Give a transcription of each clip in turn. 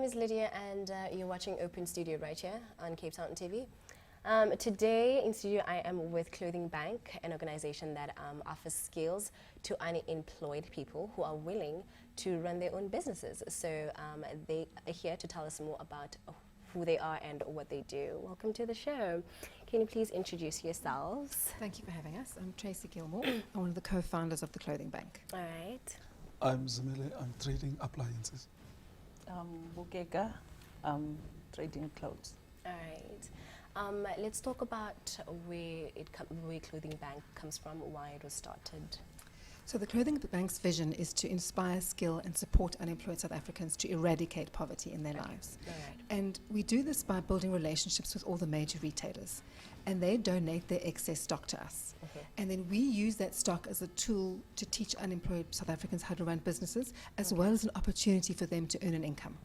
is Lydia, and you're watching Open Studio right here on Cape Town TV. Today in studio, I am with Clothing Bank, an organization that offers skills to unemployed people who are willing to run their own businesses. So they are here to tell us more about who they are and what they do. Welcome to the show. Can you please introduce yourselves? Thank you for having us. I'm Tracy Gilmore. I'm one of the co-founders of the Clothing Bank. All right. I'm Zimele. I'm trading appliances. Bukeka, trading clothes. All right. Let's talk about where Clothing Bank comes from, why it was started. So the Clothing Bank's vision is to inspire, skill and support unemployed South Africans to eradicate poverty in their lives. All right. And we do this by building relationships with all the major retailers. And they donate their excess stock to us. Okay. And then we use that stock as a tool to teach unemployed South Africans how to run businesses, as well as an opportunity for them to earn an income.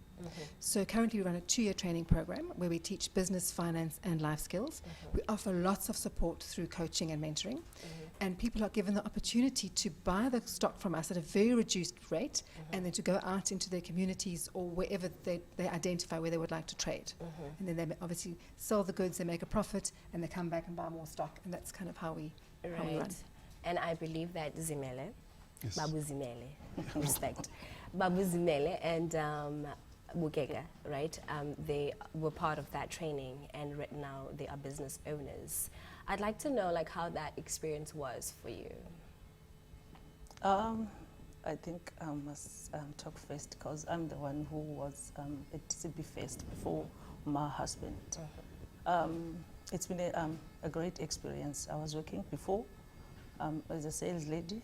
So currently we run a 2-year training program where we teach business, finance and life skills. We offer lots of support through coaching and mentoring. And people are given the opportunity to buy the stock from us at a very reduced rate and then to go out into their communities or wherever they identify where they would like to trade. And then they obviously sell the goods, they make a profit, and they come back and buy more stock. And that's kind of how we run. And I believe that Zimele, Yes. Babu Zimele, respect, Babu Zimele and Bukeka, right? They were part of that training, and right now they are business owners. I'd like to know like how that experience was for you. I think I must talk first because I'm the one who was at TCB first before my husband. It's been a great experience. I was working before as a sales lady,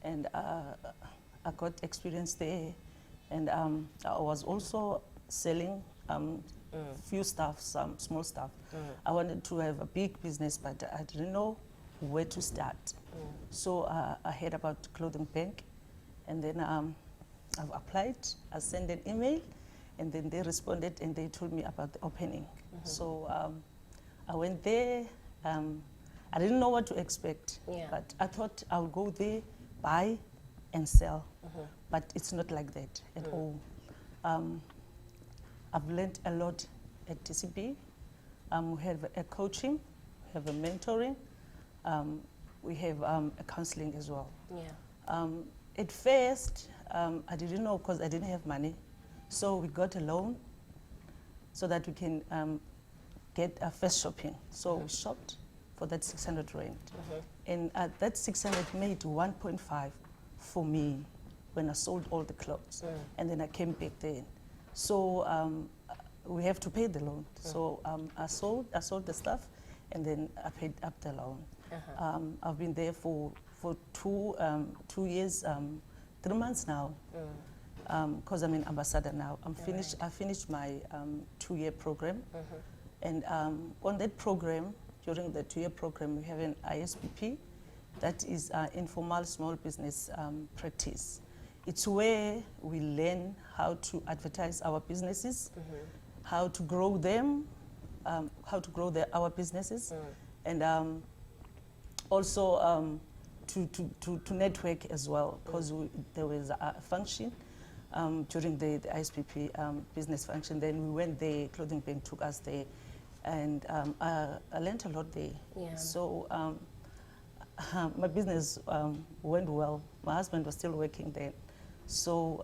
and I got experience there. And I was also selling few stuff, some small stuff. I wanted to have a big business, but I didn't know where to start. So I heard about Clothing Bank, and then I've applied. I sent an email, and then they responded, and they told me about the opening. So I went there. I didn't know what to expect, but I thought I would go there, buy, and sell. But it's not like that at all. I've learned a lot at TCB. We have a coaching, we have a mentoring, we have a counseling as well. At first, I didn't know because I didn't have money. So we got a loan so that we can get our first shopping. So we shopped for that 600 rand. And that 600 made 1.5 for me when I sold all the clothes, and then I came back then. So we have to pay the loan. So I sold the stuff, and then I paid up the loan. I've been there for 2 years, 3 months now, because I'm an ambassador now. I finished my 2-year program, and on that program, during the 2-year program, we have an ISBP, that is informal small business practice. It's where we learn how to advertise our businesses, how to grow them, how to grow our businesses, and also to network as well, because there was a function during the ISPP business function. Then we went there, Clothing Bank took us there, and I learned a lot there. So my business went well. My husband was still working then. So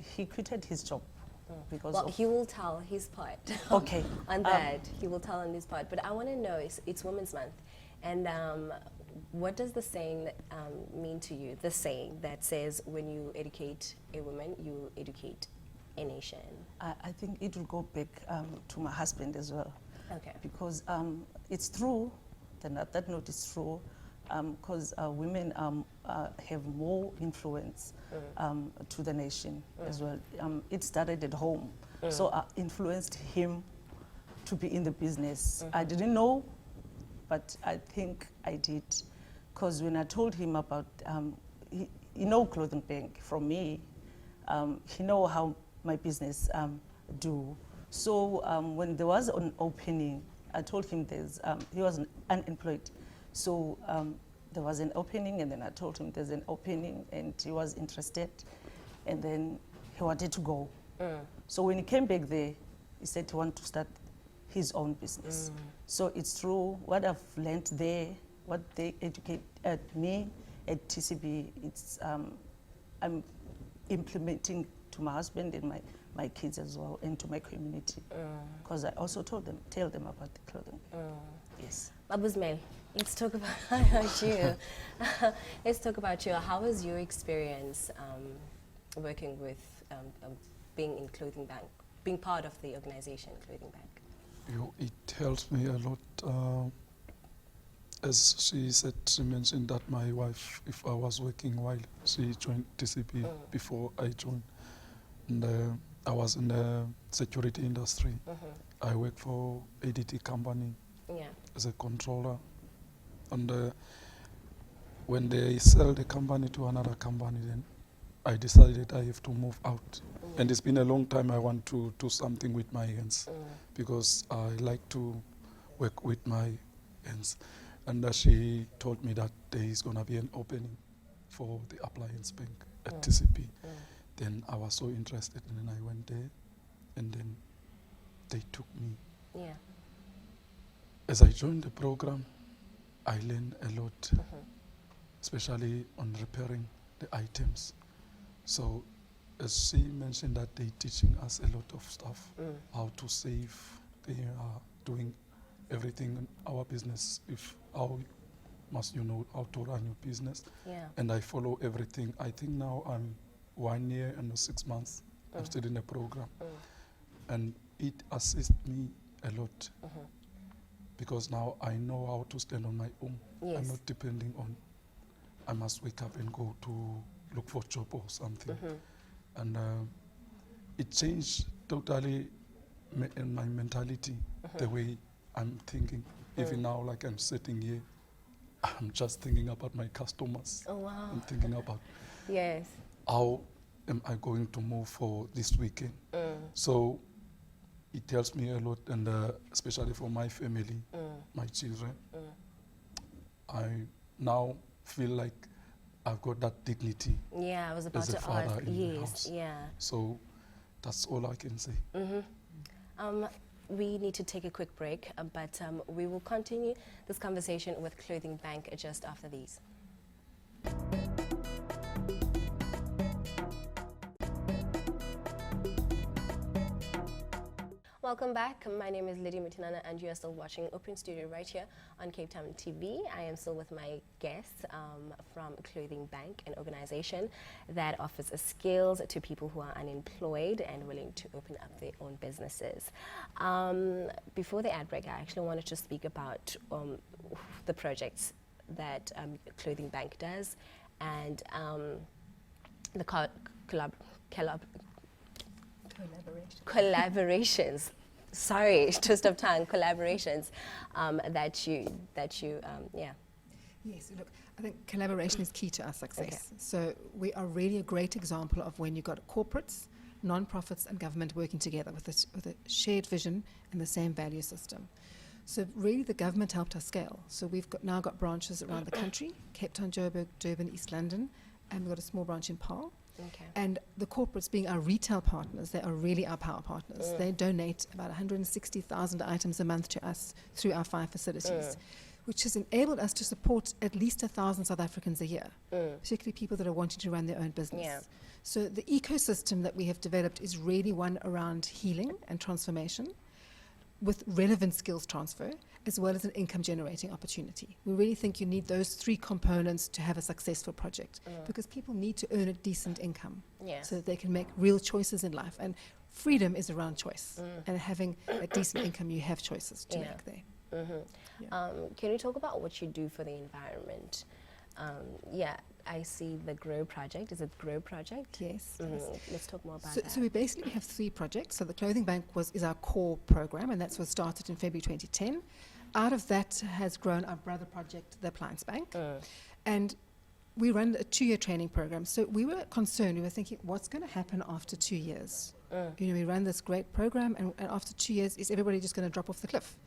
he quitted his job because he will tell his part. Okay. On that, he will tell on his part. But I want to know, it's Women's Month, and what does the saying mean to you? The saying that says, when you educate a woman, you educate a nation. I think it will go back to my husband as well. Okay. Because it's true, that note is true, because women have more influence to the nation as well. It started at home, so I influenced him to be in the business. I didn't know, but I think I did, because when I told him about, he know Clothing Bank from me, he know how my business do. So when there was an opening, I told him he was unemployed. So there was an opening, and then I told him there's an opening, and he was interested, and then he wanted to go. So when he came back there, he said he wanted to start his own business. So it's true, what I've learned there, what they educate at me at TCB, it's I'm implementing to my husband and my kids as well, and to my community. Because I also tell them about the clothing. Yes. Babuzmel, let's talk about you. Let's talk about you. How was your experience working with being in Clothing Bank, being part of the organization Clothing Bank? It helps me a lot. As she mentioned that my wife, if I was working while she joined TCP before I joined, and I was in the security industry. I work for ADT company as a controller, and when they sell the company to another company, then I decided I have to move out. And it's been a long time I want to do something with my hands, because I like to work with my hands. And she told me that there is going to be an opening for the appliance bank at TCP. Then I was so interested, and then I went there, and then they took me. As I joined the program, I learned a lot, especially on repairing the items. So as she mentioned that they're teaching us a lot of stuff, how to save. They are doing everything in our business. How must you know how to run your business? And I follow everything. I think now I'm 1 year and 6 months. I'm still in the program. And it assists me a lot, because now I know how to stand on my own. I'm not depending on, I must wake up and go to look for a job or something. And it changed totally in my mentality, the way I'm thinking. Even now, like I'm sitting here, I'm just thinking about my customers. Oh, wow. I'm thinking about how am I going to move for this weekend. So it helps me a lot, and especially for my family, my children. I now feel like I've got that dignity. I was about as a to father ask. in the house. So that's all I can say. We need to take a quick break, but we will continue this conversation with Clothing Bank just after these. Welcome back. My name is Lydia and you are still watching Open Studio right here on Cape Town TV. I am still with my guests from Clothing Bank, an organization that offers skills to people who are unemployed and willing to open up their own businesses. Before the ad break, I actually wanted to speak about the projects that Clothing Bank does, and the collaborations. Sorry, twist of tongue. Collaborations that you Yes, look, I think collaboration is key to our success. So we are really a great example of when you've got corporates, non-profits and government working together with a shared vision and the same value system. So really the government helped us scale. So we've now got branches around the country, Cape Town, Joburg, Durban, East London, and we've got a small branch in Paarl. And the corporates, being our retail partners, they are really our power partners. They donate about 160,000 items a month to us through our 5 facilities, which has enabled us to support at least 1,000 South Africans a year, particularly people that are wanting to run their own business. So the ecosystem that we have developed is really one around healing and transformation, with relevant skills transfer, as well as an income generating opportunity. We really think you need those 3 components to have a successful project, because people need to earn a decent income so that they can make real choices in life. And freedom is around choice. And having a decent income, you have choices to make there. Can you talk about what you do for the environment? I see the GROW project. Is it GROW project? Yes. Let's talk more about that. So we basically have 3 projects. So the Clothing Bank is our core program, and that's what started in February 2010. Out of that has grown our brother project, the Appliance Bank. And we run a 2-year training program. So we were concerned. We were thinking, what's going to happen after 2 years? You know, we run this great program, and after 2 years, is everybody just going to drop off the cliff?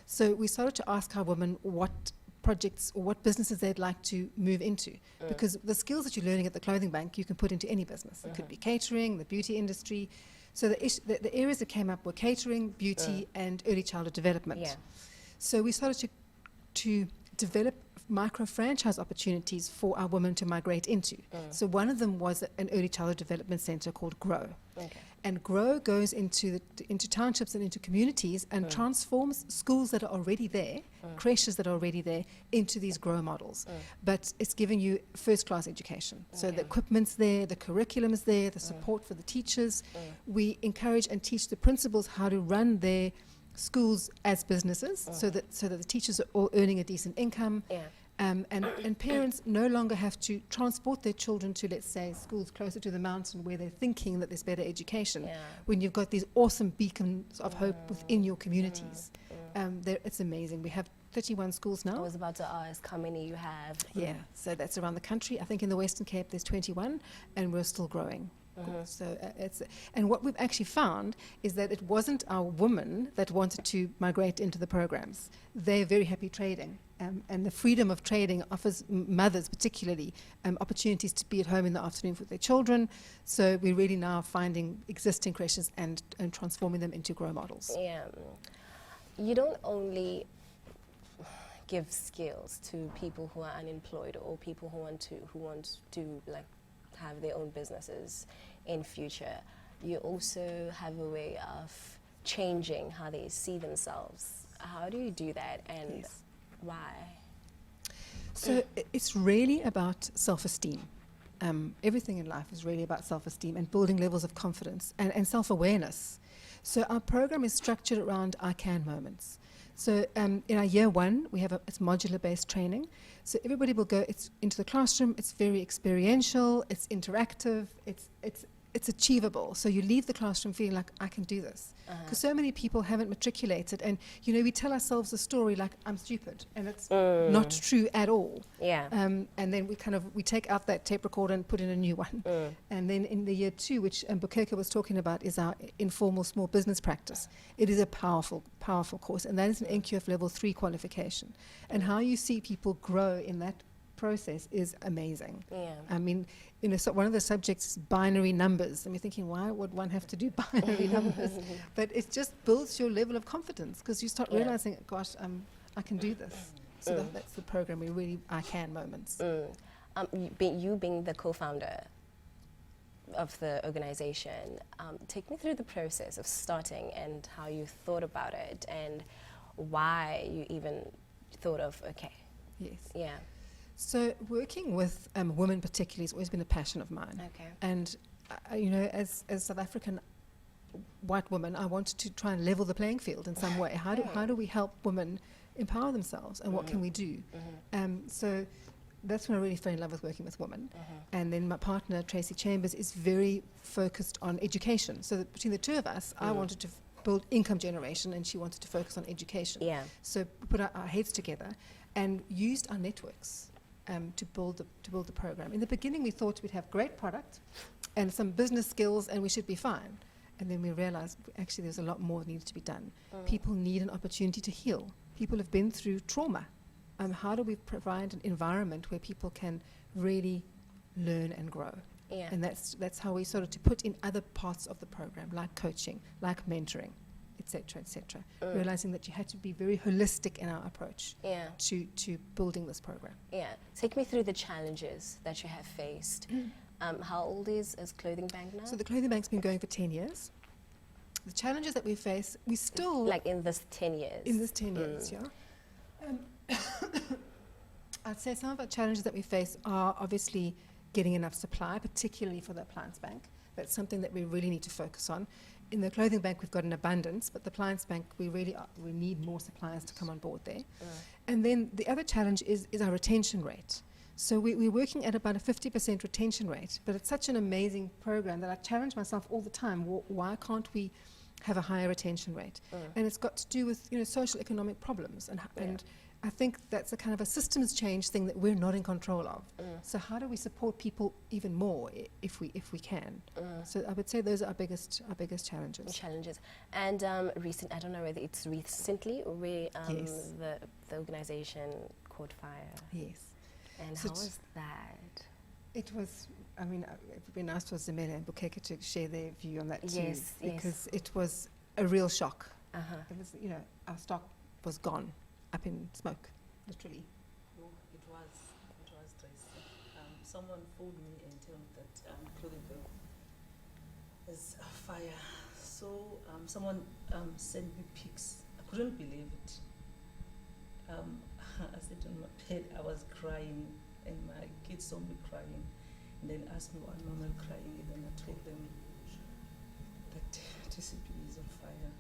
So we started to ask our women what projects or what businesses they'd like to move into. Because the skills that you're learning at the clothing bank, you can put into any business. It could be catering, the beauty industry. So the areas that came up were catering, beauty, and early childhood development. Yeah. So we started to develop micro-franchise opportunities for our women to migrate into. So one of them was an early childhood development centre called GROW. Okay. And GROW goes into townships and into communities and transforms schools that are already there, creches that are already there, into these GROW models. But it's giving you first-class education. So the equipment's there, the curriculum is there, the support for the teachers. We encourage and teach the principals how to run their schools as businesses, so that the teachers are all earning a decent income. Yeah. And parents no longer have to transport their children to, let's say, schools closer to the mountain where they're thinking that there's better education, Yeah. when you've got these awesome beacons of hope within your communities. It's amazing. We have 31 schools I now. was about to ask how many you have. Yeah, so that's around the country. I think in the Western Cape there's 21, and we're still growing. So and what we've actually found is that it wasn't our women that wanted to migrate into the programs. They're very happy trading, and the freedom of trading offers mothers particularly opportunities to be at home in the afternoon with their children. So we're really now finding existing creches and transforming them into GROW models. Yeah. You don't only give skills to people who are unemployed or people who want to like have their own businesses in future. You also have a way of changing how they see themselves. How do you do that, and Yes. why? So it's really about self-esteem. Everything in life is really about self-esteem and building levels of confidence and self-awareness. So our program is structured around I can moments. So in our year one, we have it's modular-based training. So everybody will go into the classroom. It's very experiential. It's interactive. It's achievable. So you leave the classroom feeling like, I can do this. Because so many people haven't matriculated. And, you know, we tell ourselves a story like, I'm stupid. And it's not true at all. Yeah. And then we take out that tape recorder and put in a new one. And then in the year two, which Bukeka was talking about, is our informal small business practice. It is a powerful, powerful course. And that is an NQF level 3 qualification. And how you see people grow in that process is amazing. Yeah. I mean, you know, so one of the subjects is binary numbers. And we're thinking, why would one have to do binary numbers? But it just builds your level of confidence because you start realizing, gosh, I can do this. So that's the program. We really, I can moments. You being the co-founder of the organization, take me through the process of starting and how you thought about it and why you even thought of, okay. Yes. Yeah. So working with women particularly has always been a passion of mine. Okay. And, you know, as South African white woman, I wanted to try and level the playing field in some way. How do we help women empower themselves, and what can we do? So that's when I really fell in love with working with women. And then my partner, Tracy Chambers, is very focused on education. So that between the two of us, I wanted to build income generation, and she wanted to focus on education. Yeah. So we put our heads together and used our networks to build the program. In the beginning, we thought we'd have great product and some business skills, and we should be fine. And then we realized actually there's a lot more that needed to be done. People need an opportunity to heal. People have been through trauma. How do we provide an environment where people can really learn and grow? Yeah. And that's how we started to put in other parts of the program, like coaching, like mentoring, etc., etc. Realizing that you had to be very holistic in our approach to building this program. Yeah. Take me through the challenges that you have faced. How old is Clothing Bank now? So the Clothing Bank's been going for 10 years. The challenges that we face, we still... Like in this 10 years? In this 10 years, yeah. I'd say some of the challenges that we face are obviously getting enough supply, particularly for the Appliance Bank. That's something that we really need to focus on. In the Clothing Bank, we've got an abundance, but the Appliance Bank, we need more suppliers to come on board there. And then the other challenge is our retention rate. So we're working at about a 50% retention rate, but it's such an amazing program that I challenge myself all the time. Why can't we have a higher retention rate? And it's got to do with, you know, social economic problems, and I think that's a kind of a systems change thing that we're not in control of. So how do we support people even more if we can? So I would say those are our biggest challenges. And I don't know whether it's recently where Yes. the organization caught fire. Yes. And So how was that? It was, I mean, it would be nice for Zamela and Bukeke to share their view on that too. Yes, yes. Because it was a real shock. Uh-huh. It was, you know, our stock was gone, up in smoke, literally. No, it was Tracy. Someone phoned me and told me that Clothing Bill is a fire. So someone sent me pics. I couldn't believe it. I sat on my bed, I was crying, and my kids saw me crying, and then asked me why Mom am crying, and then I told them that TCP is on fire.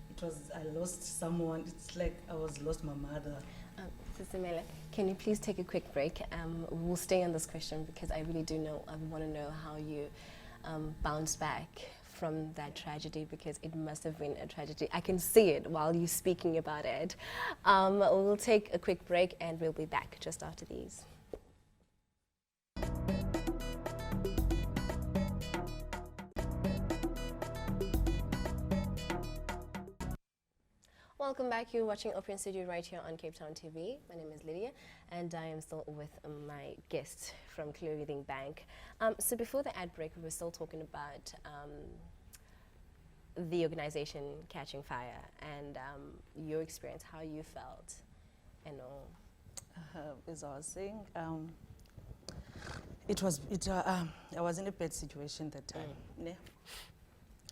It was, I lost someone. It's like I was lost my mother. Sister Mele, can you please take a quick break? We'll stay on this question because I really do know, I want to know how you bounced back from that tragedy, because it must have been a tragedy. I can see it while you're speaking about it. We'll take a quick break and we'll be back just after these. Welcome back. You're watching Open Studio right here on Cape Town TV. My name is Lydia, and I am still with my guest from Clothing Bank. So before the ad break, we were still talking about the organization catching fire and your experience, how you felt, and all. As I was saying, I was in a bad situation that time. Yeah.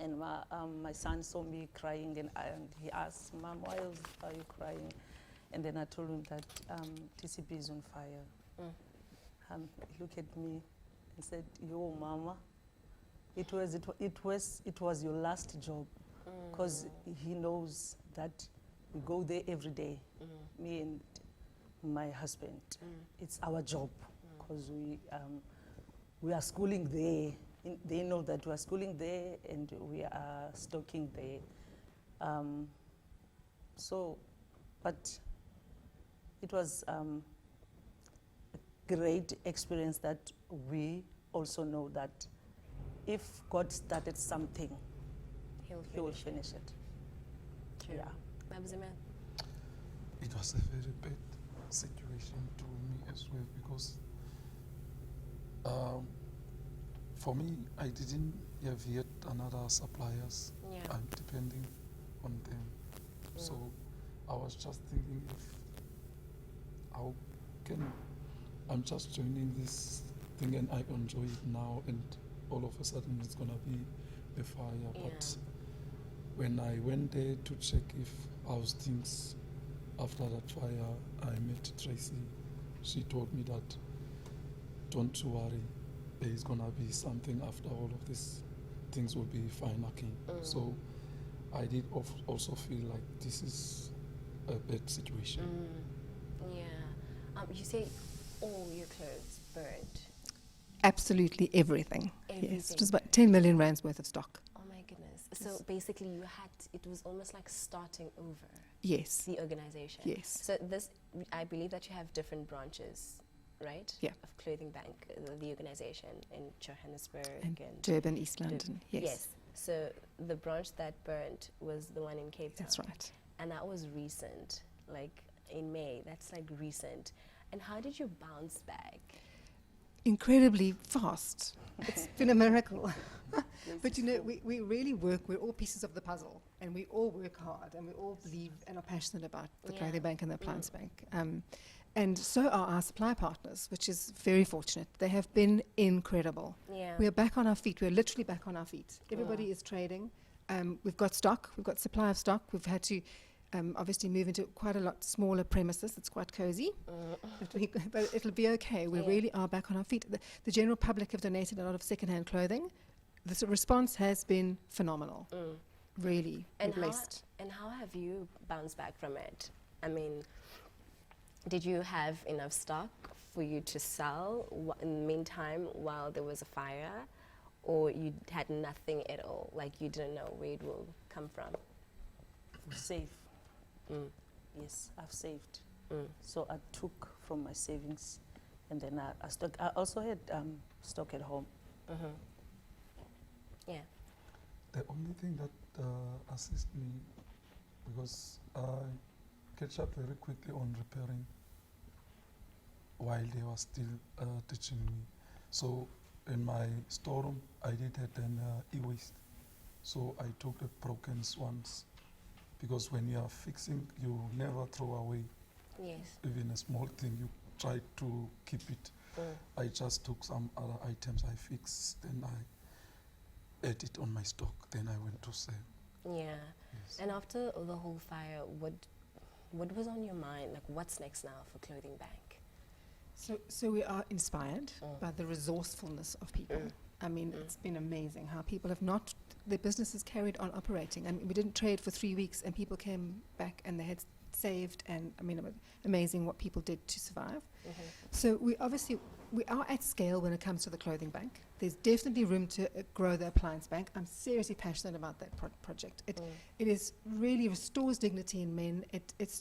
And my son saw me crying, and he asked, "Mom, why are you crying?" And then I told him that TCP is on fire. He looked at me and said, "Yo, Mama, it was your last job," because he knows that we go there every day, me and my husband. It's our job, because we are schooling there. They know that we are schooling there and we are stocking there. But it was a great experience that we also know that if God started something, He will finish it. True. Yeah. Babzima? It was a very bad situation to me as well, because for me, I didn't have yet another suppliers. Yeah. I'm depending on them. So I was just thinking, I'm just joining this thing and I enjoy it now, and all of a sudden it's gonna be a fire. Yeah. But when I went there to check if how's things after that fire, I met Tracy. She told me that, don't you worry, there is gonna be something after all of this. Things will be fine again. So I did also feel like this is a bad situation. Yeah. You say all your clothes burned. Absolutely everything. Everything. Yes, it was about 10 million rands worth of stock. Oh my goodness. So basically it was almost like starting over. Yes. The organization. Yes. So this, I believe that you have different branches, right? Yeah. Of Clothing Bank, the organization in Johannesburg And Durban, East London. Yes. Yes. So the branch that burned was the one in Cape Town. That's right. And that was recent, like in May. That's like recent. And how did you bounce back? Incredibly fast. It's been a miracle. But you know, we really work, we're all pieces of the puzzle, and we all work hard, and we all believe and are passionate about the Clothing Bank and the Appliance Bank. And so are our supply partners, which is very fortunate. They have been incredible. Yeah. We are back on our feet. We're literally back on our feet. Everybody is trading. We've got stock. We've got supply of stock. We've had to obviously move into quite a lot smaller premises. It's quite cozy, but it'll be okay. We really are back on our feet. The general public have donated a lot of second-hand clothing. The response has been phenomenal. Really, we're blessed. And how have you bounced back from it? I mean, did you have enough stock for you to sell in the meantime while there was a fire, or you had nothing at all, like you didn't know where it will come from? Save. Yes, I've saved. So I took from my savings, and then I stock. I also had stock at home. Yeah. The only thing that assists me, because catch up very quickly on repairing while they were still teaching me. So in my storeroom, I did have an e-waste. So I took the broken ones, because when you are fixing, you never throw away Yes. even a small thing. You try to keep it. I just took some other items I fixed, then I ate it on my stock, then I went to sell. Yeah. Yes. And after the whole fire, what was on your mind? Like, what's next now for Clothing Bank? So we are inspired by the resourcefulness of people. I mean, it's been amazing how people have not, their businesses carried on operating. I mean, we didn't trade for 3 weeks and people came back and they had saved, and I mean, it was amazing what people did to survive. So we are at scale when it comes to the Clothing Bank. There's definitely room to grow the Appliance Bank. I'm seriously passionate about that project. It is really restores dignity in men. It's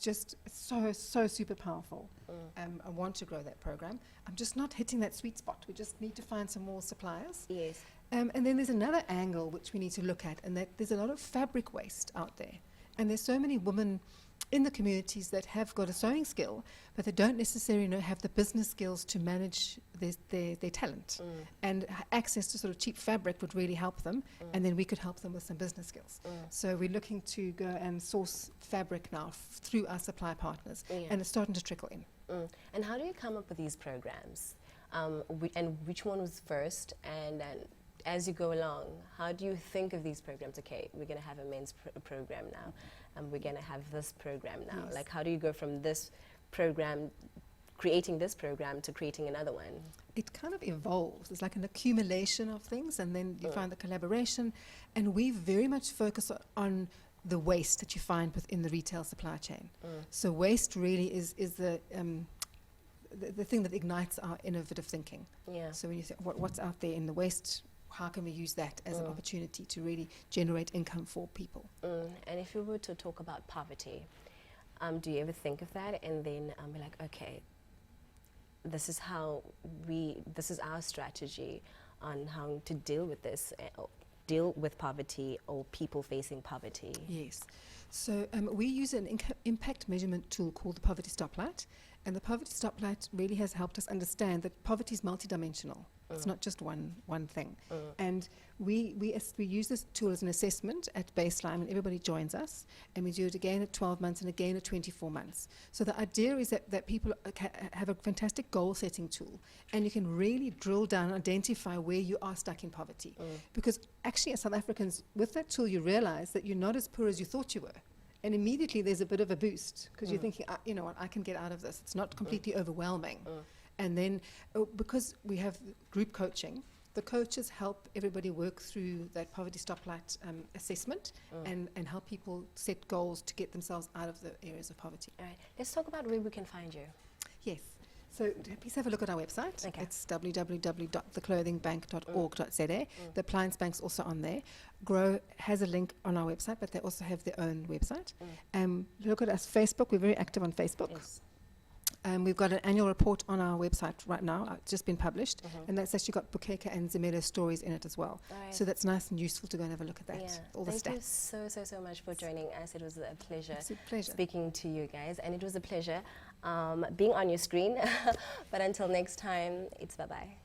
so super powerful. I want to grow that program. I'm just not hitting that sweet spot. We just need to find some more suppliers. Yes. And then there's another angle which we need to look at, and that there's a lot of fabric waste out there. And there's so many women in the communities that have got a sewing skill, but they don't necessarily have the business skills to manage their talent. And access to sort of cheap fabric would really help them, and then we could help them with some business skills. So we're looking to go and source fabric now through our supply partners, and it's starting to trickle in. And how do you come up with these programs? And which one was first? And then as you go along, how do you think of these programs? Okay, we're going to have a men's program now, and we're going to have this program now. Yes. Like, how do you go from this program, creating this program, to creating another one? It kind of evolves. It's like an accumulation of things, and then you find the collaboration. And we very much focus on the waste that you find within the retail supply chain. So waste really is the thing that ignites our innovative thinking. Yeah. So when you say what's out there in the waste, how can we use that as an opportunity to really generate income for people? And if you were to talk about poverty, do you ever think of that and then be like, okay, this is our strategy on how to deal with this, deal with poverty or people facing poverty? Yes. So we use an impact measurement tool called the Poverty Stoplight. And the Poverty Stoplight really has helped us understand that poverty is multidimensional. It's not just one thing. And we use this tool as an assessment at baseline when everybody joins us, and we do it again at 12 months and again at 24 months. So the idea is that people have a fantastic goal-setting tool, and you can really drill down and identify where you are stuck in poverty. Because actually as South Africans, with that tool you realize that you're not as poor as you thought you were. And immediately there's a bit of a boost, because you're thinking, you know what, I can get out of this. It's not completely overwhelming. And then because we have group coaching, the coaches help everybody work through that Poverty Stoplight assessment and help people set goals to get themselves out of the areas of poverty. All right. Let's talk about where we can find you. Yes. So please have a look at our website. Okay. It's www.theclothingbank.org.za. The Appliance Bank's also on there. Grow has a link on our website, but they also have their own website. Look at us, Facebook. We're very active on Facebook. Yes. We've got an annual report on our website right now. It's just been published, and that's actually got Bukeka and Zemelo's stories in it as well. Right. So that's nice and useful to go and have a look at that. Yeah. All the Thank you stats. so much for joining us. It was a pleasure, It's a pleasure. speaking to you guys, and it was a pleasure being on your screen. But until next time, it's bye-bye.